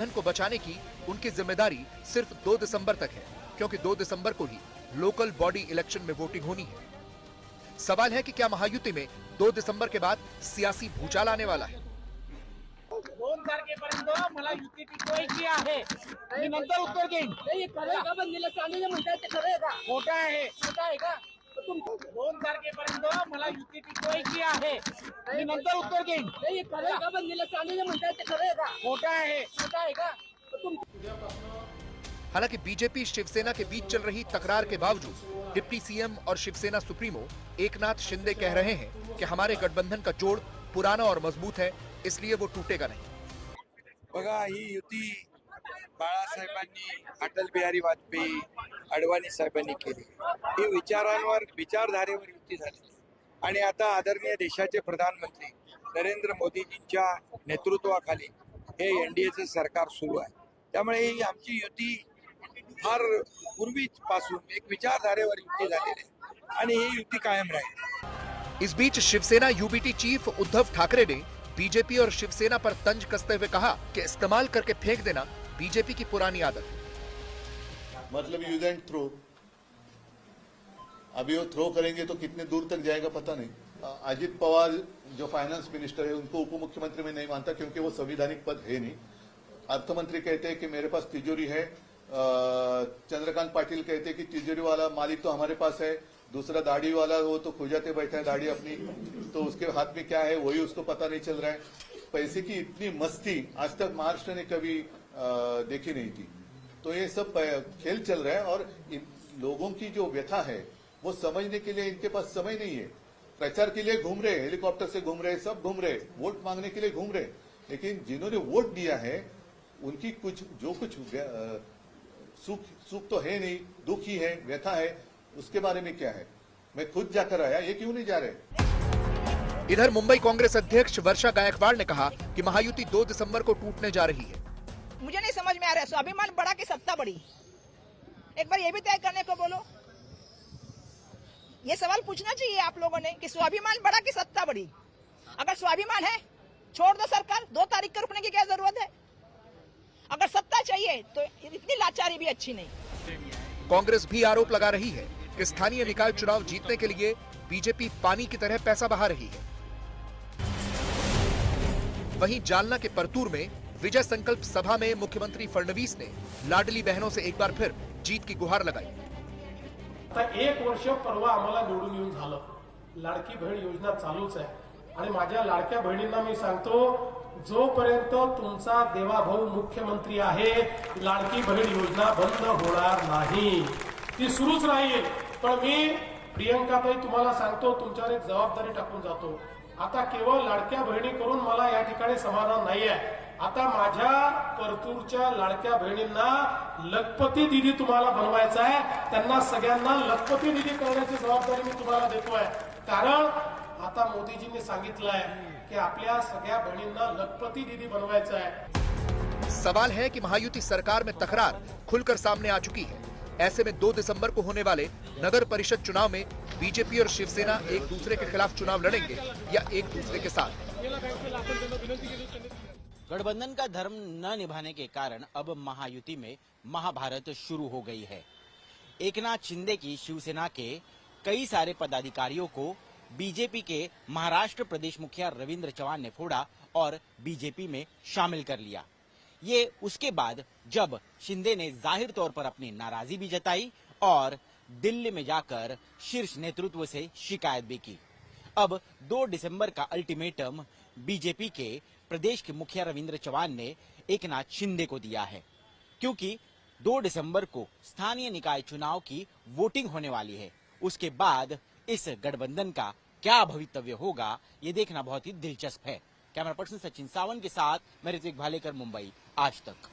धन को बचाने की उनकी जिम्मेदारी सिर्फ 2 दिसंबर तक है, क्योंकि 2 दिसंबर को ही लोकल बॉडी इलेक्शन में वोटिंग होनी है। सवाल है कि क्या महायुति में 2 दिसंबर के बाद सियासी भूचाल आने वाला है? 2 तारखेपर्यंत मला युती टिकवायची आहे. मी नंतर उत्तर देईन. करेगा बंदीला चालू म्हणतात ते करेगा. खोटा आहे. खोटा आहे का? 2 तारखेपर्यंत मला युती टिकवायची आहे. मी नंतर उत्तर देईन. करेगा बंदीला चालू म्हणतात ते करेगा. खोटा आहे. खोटा आहे का? हालांकि बीजेपी शिवसेना के बीच चल रही तकरार के बावजूद डिप्टी सीएम और शिवसेना सुप्रीमो एकनाथ शिंदे कह रहे हैं कि हमारे गठबंधन का जोड़ पुराना और मजबूत है, इसलिए वो टूटेगा नहीं। बघा, ही युती बाळासाहेबांनी, अटल बिहारी वाजपेयी, अडवाणी साहेबांनी केली। ही विचारांवर, विचारधारेवर युती झाली आणि आता आदरणीय देशाचे प्रधानमंत्री नरेंद्र मोदीजींच्या नेतृत्वाखाली हे एनडीएचं सरकार सुरू आहे। त्यामुळे ही आमची युती फार पूर्वीपासून एक विचारधारेवर युती झालेली आहे आणि ही युती कायम राहील। इस बीच शिवसेना यूबीटी चीफ उद्धव ठाकरे ने बीजेपी और शिवसेना पर तंज कसते हुए कहा कि इस्तेमाल करके फेंक देना बीजेपी की पुरानी आदत है। मतलब यूज एंड थ्रो। अभी वो थ्रो करेंगे तो कितने दूर तक जाएगा पता नहीं। अजित पवार जो फाइनेंस मिनिस्टर है उनको उप मुख्यमंत्री में नहीं मानता, क्योंकि वो संवैधानिक पद है नहीं। अर्थमंत्री कहते हैं कि मेरे पास तिजोरी है। चंद्रकांत पाटिल कहते हैं कि तिजोरी वाला मालिक तो हमारे पास है। दूसरा दाढ़ी वाला, वो तो खुजाते बैठा है दाढ़ी अपनी, तो उसके हाथ में क्या है वही उसको पता नहीं चल रहा है। पैसे की इतनी मस्ती आज तक महाराष्ट्र ने कभी देखी नहीं थी। तो ये सब खेल चल रहा है और इन लोगों की जो व्यथा है वो समझने के लिए इनके पास समय नहीं है। प्रचार के लिए घूम रहे, हेलीकॉप्टर से घूम रहे, सब घूम रहे, वोट मांगने के लिए घूम रहे, लेकिन जिन्होंने वोट दिया है उनकी कुछ सुख तो है नहीं, दुख ही है, व्यथा है, उसके बारे में क्या है? मैं खुद जाकर आया, ये क्यों नहीं जा रहे? इधर मुंबई कांग्रेस अध्यक्ष वर्षा गायकवाड़ ने कहा कि महायुति 2 दिसंबर को टूटने जा रही है। मुझे नहीं समझ में आ रहा है, स्वाभिमान बड़ा कि सत्ता बड़ी? एक बार ये भी तय करने को बोलो। ये सवाल पूछना चाहिए आप लोगों ने कि स्वाभिमान बड़ा कि सत्ता बड़ी? अगर स्वाभिमान है छोड़ दो सरकार, 2 तारीख को रुकने की क्या जरूरत है? अगर सत्ता चाहिए तो इतनी लाचारी भी अच्छी नहीं। कांग्रेस भी आरोप लगा रही है कि स्थानीय निकाय चुनाव जीतने के लिए बीजेपी पानी की तरह पैसा बहा रही है। वहीं जालना के परतूर में विजय संकल्प सभा में मुख्यमंत्री फडणवीस ने लाडली बहनों से एक बार फिर जीत की गुहार लगाई। आता 1 वर्ष परवा आम्हाला निवडून येऊन झालं, लाडकी बहीण योजना चालूच आहे आणि माझ्या लाडक्या बहिणींना मी सांगतो, जोपर्यंत तुमचा देवाभाऊ मुख्यमंत्री आहे लाडकी बहीण योजना बंद होणार नाही, ती सुरूच राहील। पण मी प्रियंकाताई तुम्हाला सांगतो, तुमच्यावर एक जबाबदारी टाकून जातो। आता केवळ लाडक्या बहिणी करून मला या ठिकाणी समाधान नाहीये। आता माझ्या परतूरच्या लाडक्या बहिणींना लखपती दिदी तुम्हाला बनवायचं आहे, त्यांना सगळ्यांना लखपती दिदी करण्याची जबाबदारी मी तुम्हाला देतोय। कारण आता मोदीजींनी सांगितलंय कि आपल्या सगळ्या बहिणींना लखपति दीदी बनवायचं है। सवाल है कि महायुति सरकार में तकरार खुलकर सामने आ चुकी है। ऐसे में 2 दिसंबर को होने वाले नगर परिषद चुनाव में बीजेपी और शिवसेना एक दूसरे के खिलाफ चुनाव लड़ेंगे या एक दूसरे के साथ। गठबंधन का धर्म न निभाने के कारण अब महायुति में महाभारत शुरू हो गई है। एकनाथ शिंदे की शिवसेना के कई सारे पदाधिकारियों को बीजेपी के महाराष्ट्र प्रदेश मुखिया रविंद्र चव्हाण ने फोड़ा और बीजेपी में शामिल कर लिया। ये उसके बाद जब शिंदे ने जाहिर तौर पर अपनी नाराजगी भी जताई और दिल्ली में जाकर शीर्ष नेतृत्व से शिकायत भी की। अब 2 दिसंबर का अल्टीमेटम बीजेपी के प्रदेश के मुखिया रविंद्र चव्हाण ने एकनाथ शिंदे को दिया है, क्योंकि 2 दिसंबर को स्थानीय निकाय चुनाव की वोटिंग होने वाली है। उसके बाद इस गठबंधन का क्या भवितव्य होगा, ये देखना बहुत ही दिलचस्प है। कैमरा पर्सन सचिन सावंत के साथ मैं ऋत्विक भालेकर, मुंबई आज तक।